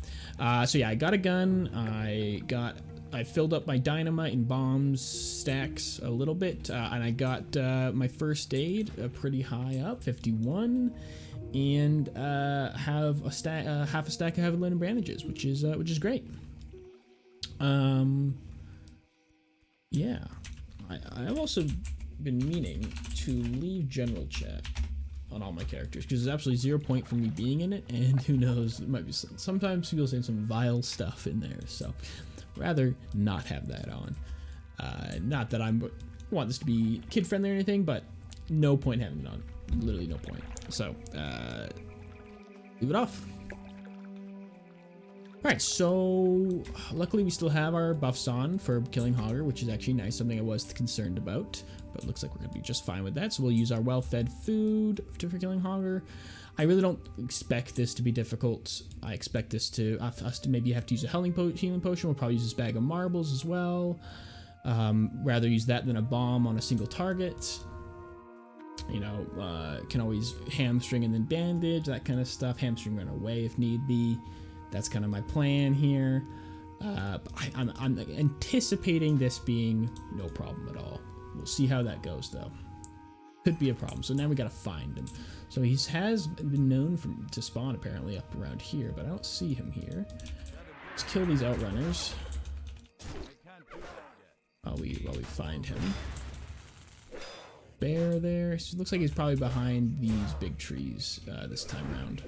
So yeah, I got a gun. I filled up my dynamite and bombs stacks a little bit, and I got my first aid pretty high up, 51, and have a stack, half a stack of heavy linen bandages, which is great. Yeah, I've also been meaning to leave general chat on all my characters because there's absolutely 0 point for me being in it, and who knows, it might be sometimes people say some vile stuff in there, so rather not have that on. Not that I want this to be kid friendly or anything, but no point having it on, literally no point. So leave it off. Alright, so luckily we still have our buffs on for killing Hogger, which is actually nice, something I was concerned about, but it looks like we're going to be just fine with that. So we'll use our well-fed food for killing Hogger. I really don't expect this to be difficult. I expect this to, us to maybe have to use a healing potion. We'll probably use this bag of marbles as well. Rather use that than a bomb on a single target. You know, can always hamstring and then bandage, that kind of stuff. Hamstring run away if need be. That's kind of my plan here. I'm anticipating this being no problem at all. We'll see how that goes, though. Could be a problem. So now we gotta find him. So he has been known to spawn apparently up around here, but I don't see him here. Let's kill these outrunners while we find him. Bear there. So it looks like he's probably behind these big trees this time around.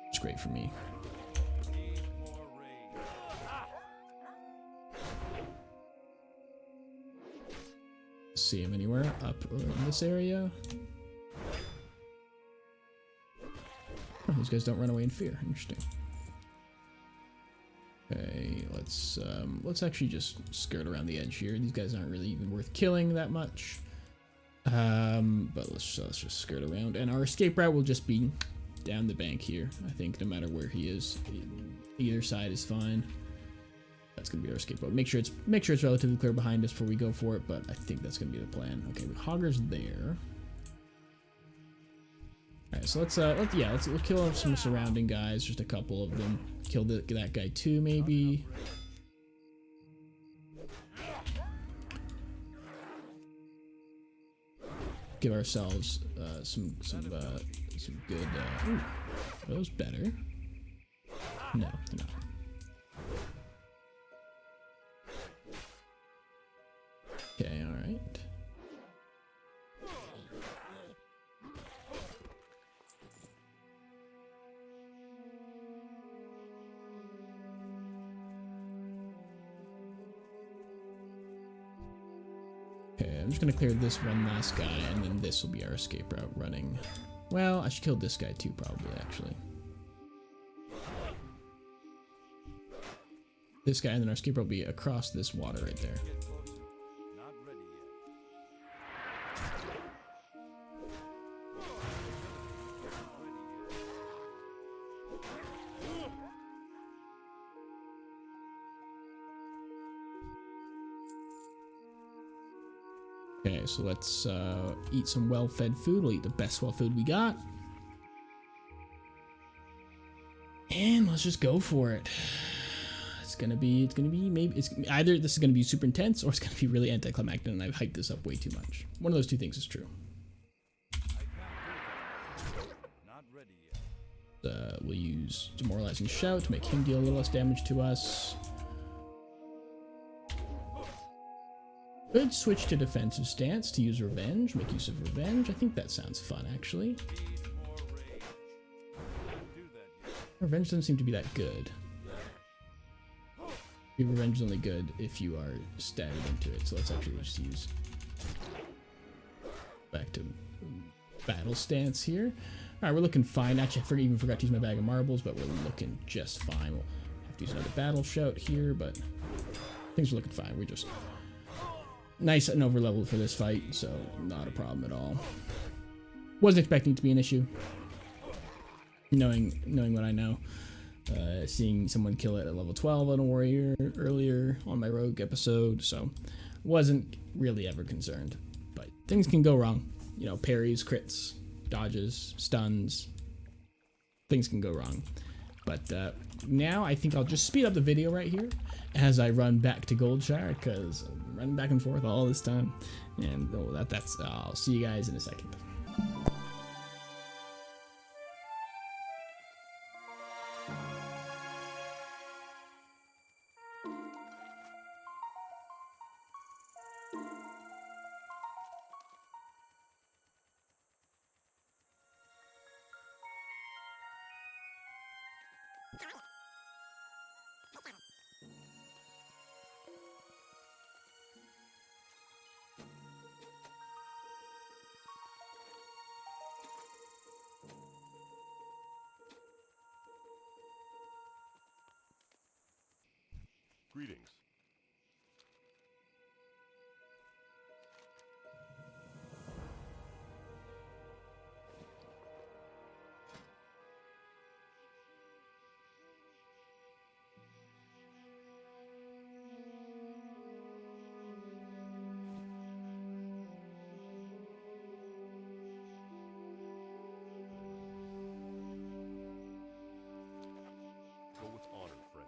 It's great for me. See him anywhere up or in this area. Oh, these guys don't run away in fear. Interesting. Okay, let's actually just skirt around the edge here. These guys aren't really even worth killing that much. But let's just skirt around, and our escape route will just be down the bank here. I think no matter where he is, either side is fine. That's gonna be our escape route. Make sure it's relatively clear behind us before we go for it, but I think that's gonna be the plan. Okay, the Hogger's there. All right, so let's kill off some surrounding guys, just a couple of them. Kill that guy too, maybe. Give ourselves some good. Ooh, are those better? No, they're not. Okay, all right. Okay, I'm just gonna clear this one last guy, and then this will be our escape route running. Well, I should kill this guy too, probably, actually. This guy, and then our escape route will be across this water right there. Okay, so let's eat some well-fed food. We'll eat the best well food we got. And let's just go for it. It's gonna be maybe either this is gonna be super intense or it's gonna be really anticlimactic, and I've hyped this up way too much. One of those two things is true. We'll use Demoralizing Shout to make him deal a little less damage to us. Could switch to defensive stance to use revenge, make use of revenge. I think that sounds fun, actually. Revenge doesn't seem to be that good. Revenge is only good if you are staggered into it, so let's actually just use back to battle stance here. Alright, we're looking fine. Actually, I even forgot to use my bag of marbles, but we're looking just fine. We'll have to use another battle shout here, but things are looking fine. We're just nice and over leveled for this fight, so not a problem at all. Wasn't expecting it to be an issue. Knowing what I know. Seeing someone kill it at level 12 on a warrior earlier on my rogue episode, so wasn't really ever concerned. But things can go wrong. You know, parries, crits, dodges, stuns. Things can go wrong. But now I think I'll just speed up the video right here as I run back to Goldshire, because I'm running back and forth all this time. And I'll see you guys in a second. Greetings. Go with honor, friend.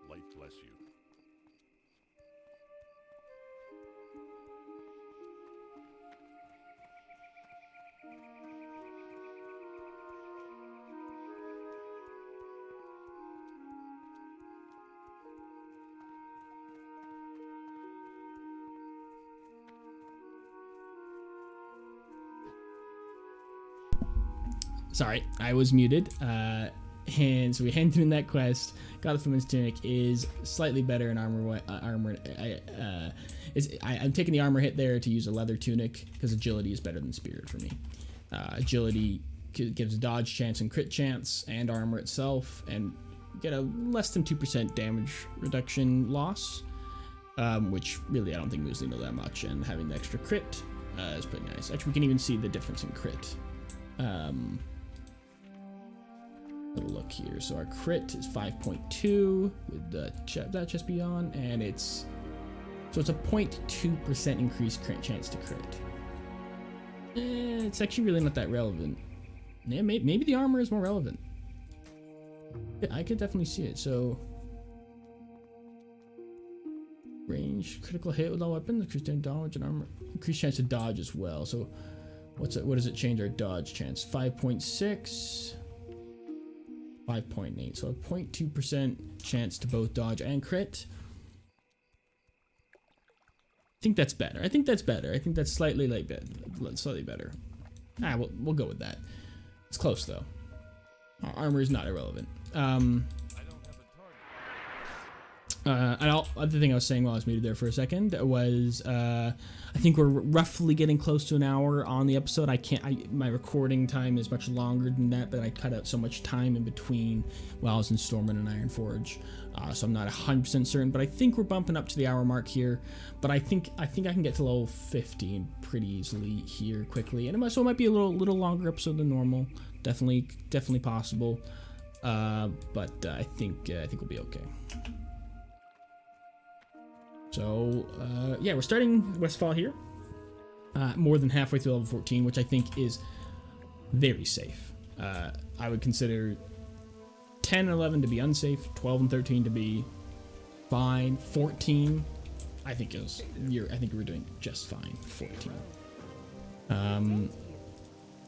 Light bless you. Sorry, I was muted. And so we hand him that quest. Got the Footman's Tunic, is slightly better in armor. I'm taking the armor hit there to use a leather tunic because agility is better than spirit for me. Agility gives dodge chance and crit chance and armor itself, and get a less than 2% damage reduction loss, which really I don't think moves the needle that much. And having the extra crit is pretty nice. Actually, we can even see the difference in crit. Look here. So our crit is 5.2 with the that chest beyond, and it's a 0.2% increased crit chance to crit. It's actually really not that relevant. Yeah, maybe the armor is more relevant. Yeah, I could definitely see it. So range, critical hit with all weapons, increased dodge and armor, increased chance to dodge as well. So what does it change our dodge chance? 5.6. 5.8, so a 0.2% chance to both dodge and crit. I think that's better. I think that's slightly slightly better. We'll go with that. It's close though. Our armor is not irrelevant. Other thing I was saying while I was muted there for a second was I think we're roughly getting close to an hour on the episode. My recording time is much longer than that, but I cut out so much time in between while I was in Stormwind and Ironforge, so I'm not 100% certain, but I think we're bumping up to the hour mark here. But I think I can get to level 15 pretty easily here quickly, and so it might be a little longer episode than normal. Definitely possible, but I think we'll be okay. So, yeah, we're starting Westfall here. More than halfway through level 14, which I think is very safe. I would consider 10 and 11 to be unsafe, 12 and 13 to be fine, 14, I think we're doing just fine, 14.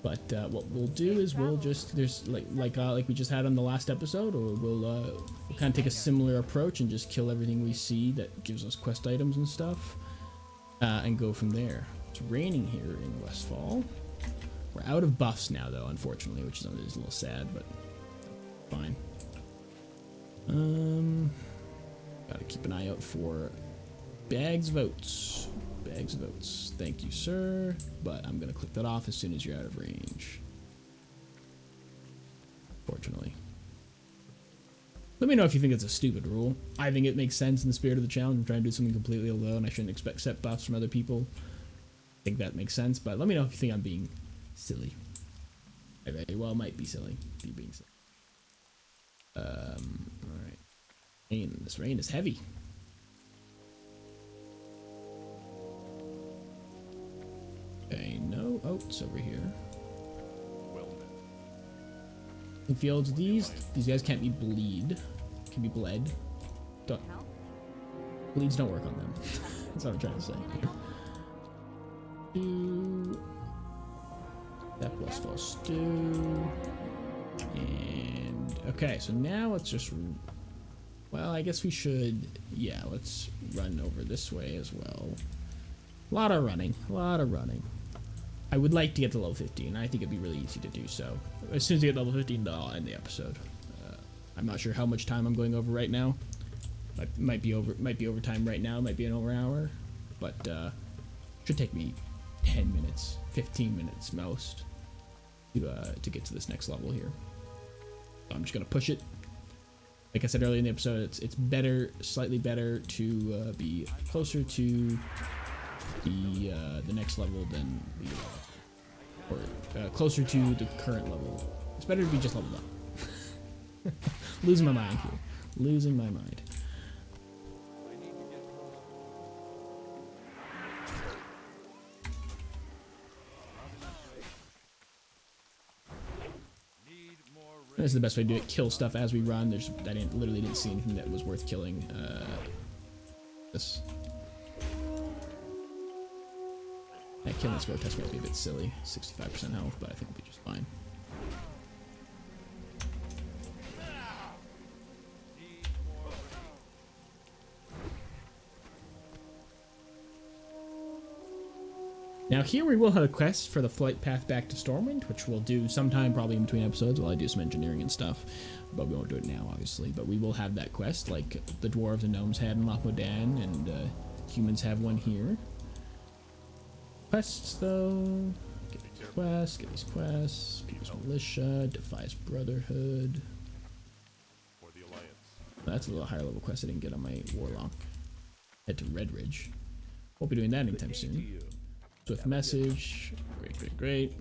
But what we'll do is we'll just, there's like we just had on the last episode, or we'll kind of take a similar approach and just kill everything we see that gives us quest items and stuff, and go from there. It's raining here in Westfall. We're out of buffs now though, unfortunately, which is a little sad, but fine. Gotta keep an eye out for bags of oats. Bags of oats. Thank you, sir. But I'm gonna click that off as soon as you're out of range. Fortunately. Let me know if you think it's a stupid rule. I think it makes sense in the spirit of the challenge. I'm trying to do something completely alone. I shouldn't expect set buffs from other people. I think that makes sense, but let me know if you think I'm being silly. I very well might be silly. Being silly. Alright. This rain is heavy. Okay, no oats over here. In fields, these guys can't be can be bled. Bleeds don't work on them. That's what I'm trying to say. That Westfall stew. And okay, so now let's just, well, I guess we should, yeah, let's run over this way as well. A lot of running. I would like to get to level 15. I think it'd be really easy to do so. As soon as I get level 15, though, I'll end the episode. I'm not sure how much time I'm going over right now. Might be over time right now. Might be an over hour, but should take me 10 minutes, 15 minutes most to get to this next level here. So I'm just gonna push it. Like I said earlier in the episode, it's better, slightly better to be closer to the next level than closer to the current level. It's better to be just leveled up. Losing my mind here. Losing my mind. This is the best way to do it. Kill stuff as we run. I literally didn't see anything that was worth killing. That killing spell test might be a bit silly. 65% health, but I think we'll be just fine. Now here we will have a quest for the flight path back to Stormwind, which we'll do sometime probably in between episodes while I do some engineering and stuff. But we won't do it now, obviously. But we will have that quest like the dwarves and gnomes had in Loch Modan, and humans have one here. Quests, though. Get these quests, get these quests. People's Militia, Defies Brotherhood. For the Alliance. That's a little higher level quest I didn't get on my Warlock. Head to Red Ridge. Won't be doing that anytime soon. Swift Message. Great, great, great.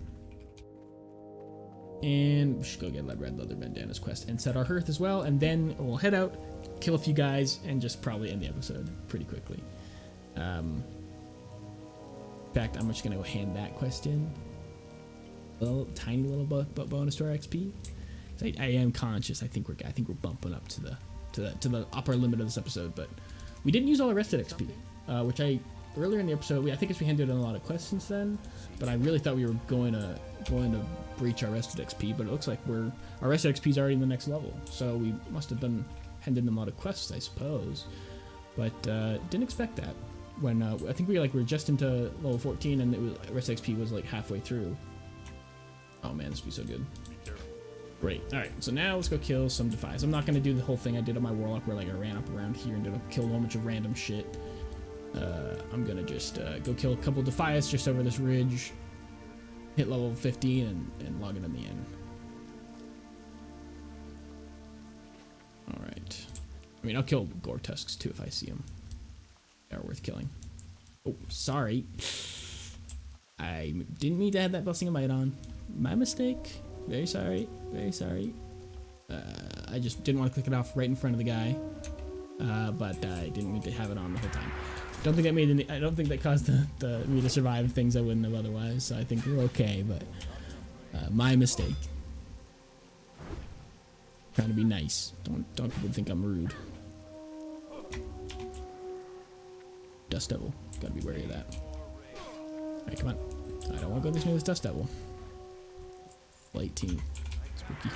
And we should go get Red Leather Bandanas quest and set our hearth as well. And then we'll head out, kill a few guys, and just probably end the episode pretty quickly. In fact, I'm just going to go hand that quest in. A little, tiny little bonus to our XP. I am conscious. I think we're bumping up to the upper limit of this episode, but we didn't use all our rested XP, which earlier in the episode, I think we handed in a lot of quests since then, but I really thought we were going to breach our rested XP, but it looks like our rested XP is already in the next level, so we must have been handing them a lot of quests, I suppose, but didn't expect that. When I think we were just into level 14, and it was rested XP was like halfway through. Oh man, this would be so good. Great. All right, so now let's go kill some Defies. I'm not going to do the whole thing I did on my Warlock where I ran up around here and killed a whole bunch of random shit. I'm going to just go kill a couple Defias just over this ridge, hit level 15, and log in the end. All right. I mean, I'll kill Gore Tusks too if I see them. They are worth killing. Oh, sorry. I didn't mean to have that Blessing of Might on. My mistake. Very sorry. Very sorry. I just didn't want to click it off right in front of the guy. But I didn't mean to have it on the whole time. I don't think that caused me to survive things I wouldn't have otherwise. So I think we're okay, but my mistake. Trying to be nice. Don't people think I'm rude. Dust Devil. Gotta be wary of that. Alright, come on. I don't want to go this way with Dust Devil. Light team. Spooky.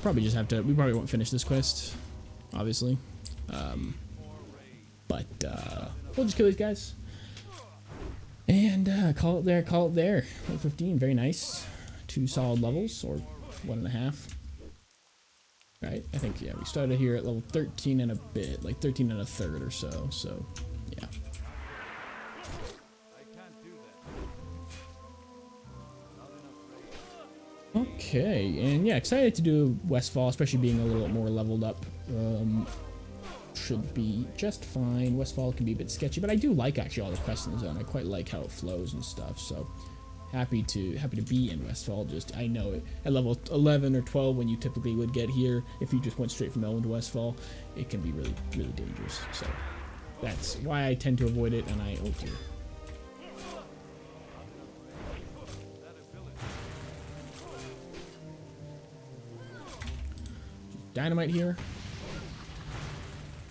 Probably just have to. We probably won't finish this quest, obviously. But we'll just kill these guys. And call it there, call it there. Level 15, very nice. 2 solid levels, or 1.5. Right? I think, yeah, we started here at level 13 and a bit, like 13 and a third or so, yeah. Okay, and yeah, excited to do Westfall, especially being a little bit more leveled up. Should be just fine. Westfall can be a bit sketchy, but I do like actually all the quests in the zone. I quite like how it flows and stuff, so happy to be in Westfall. Just I know it at level 11 or 12 when you typically would get here, if you just went straight from Elwyn to Westfall, it can be really, really dangerous. So that's why I tend to avoid it, and oh dear. Dynamite here.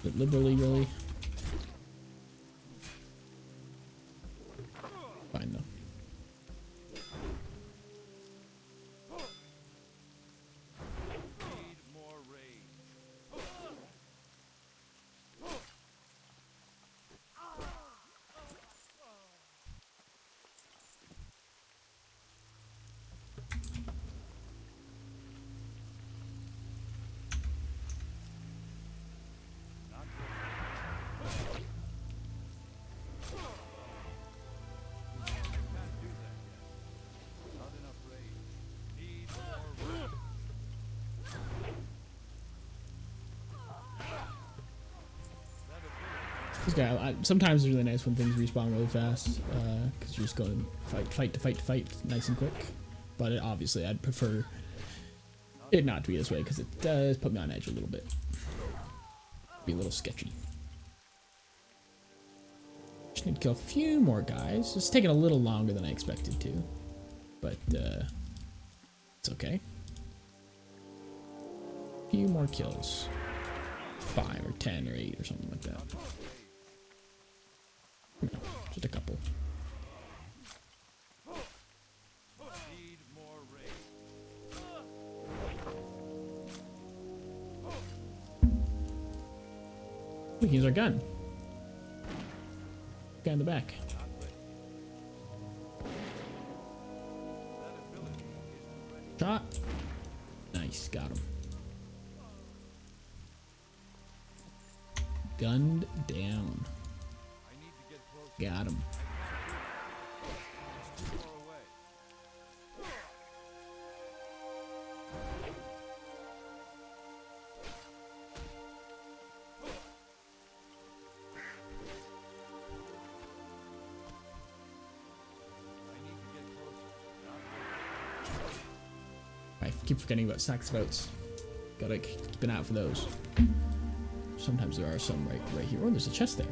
But liberally, really. Fine though. This guy, sometimes it's really nice when things respawn really fast, because you're just going fight, nice and quick. But obviously, I'd prefer it not to be this way, because it does put me on edge a little bit. Be a little sketchy. Just need to kill a few more guys. It's taking a little longer than I expected to, but it's okay. A few more kills. 5 or 10 or 8 or something like that. No, just a couple. We can use our gun. guy in the back. Shot. Nice, got him. Gunned down. Got him. I keep forgetting about sax votes. Gotta keep an eye out for those. Sometimes there are some right here. Oh, there's a chest there.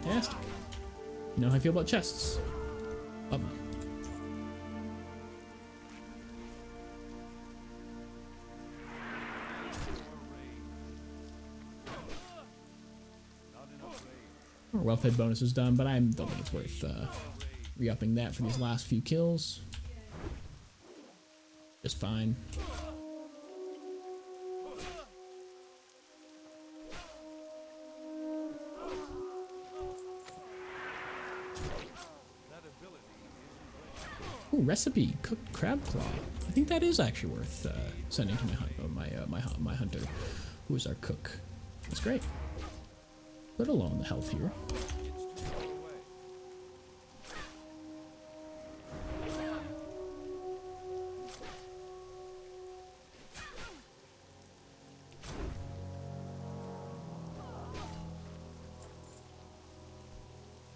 Fantastic. You know how I feel about chests. Up. Our wealth head bonus is done, but I don't think it's worth re-upping that for these last few kills. Just fine. Ooh, recipe cooked crab claw. I think that is actually worth sending to my hunter, who is our cook. That's great. Let alone the health here.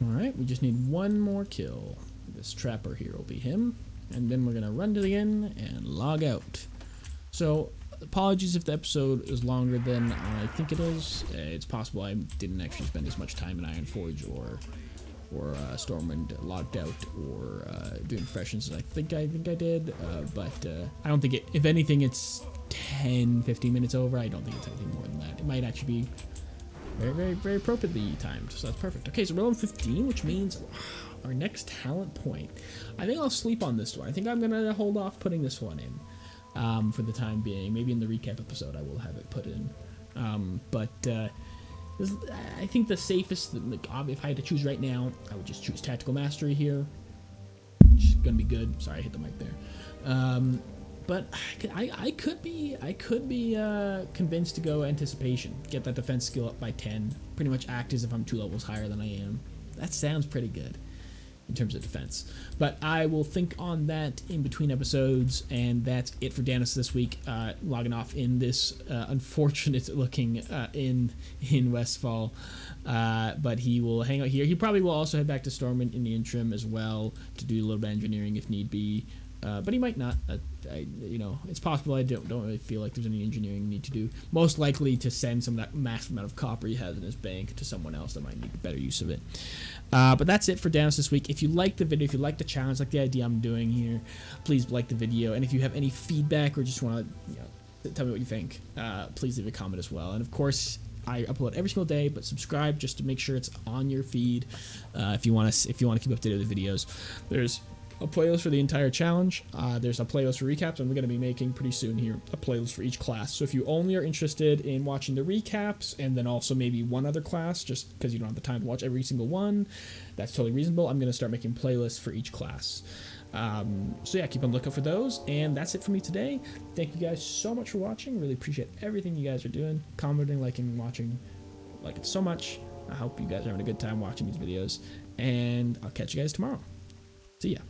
Alright, we just need one more kill. This trapper here will be him. And then we're going to run to the inn and log out. So, apologies if the episode is longer than I think it is. It's possible I didn't actually spend as much time in Ironforge or Stormwind logged out or doing impressions as I think I did. But I don't think it, if anything, it's 10-15 minutes over. I don't think it's anything more than that. It might actually be very appropriately timed, so that's perfect. Okay, so we're level 15, which means our next talent point. I think I'll sleep on this one. I think I'm gonna hold off putting this one in for the time being. Maybe in the recap episode I will have it put in. I think the safest, like, if I had to choose right now, I would just choose Tactical Mastery here, which is gonna be good. Sorry, I hit the mic there. But I could be convinced to go Anticipation, get that defense skill up by 10, pretty much act as if I'm 2 levels higher than I am. That sounds pretty good in terms of defense. But I will think on that in between episodes, and that's it for Danos this week. Logging off in this unfortunate looking in Westfall. But he will hang out here. He probably will also head back to Stormwind in the interim as well to do a little bit of engineering if need be. But he might not. You know, it's possible. I don't really feel like there's any engineering need to do. Most likely to send some of that massive amount of copper he has in his bank to someone else that might need better use of it. But that's it for Danos this week. If you like the video, if you like the challenge, like the idea I'm doing here, please like the video. And if you have any feedback or just want to tell me what you think, please leave a comment as well. And of course, I upload every single day, but subscribe just to make sure it's on your feed. If you want to keep updated with the videos, there's a playlist for the entire challenge. There's a playlist for recaps, and we're going to be making pretty soon here a playlist for each class. So if you only are interested in watching the recaps and then also maybe one other class, just because you don't have the time to watch every single one, that's totally reasonable. I'm going to start making playlists for each class. So yeah, keep on lookout for those. And that's it for me today. Thank you guys so much for watching. Really appreciate everything you guys are doing, commenting, liking, watching. Like it so much. I hope you guys are having a good time watching these videos, and I'll catch you guys tomorrow. See ya.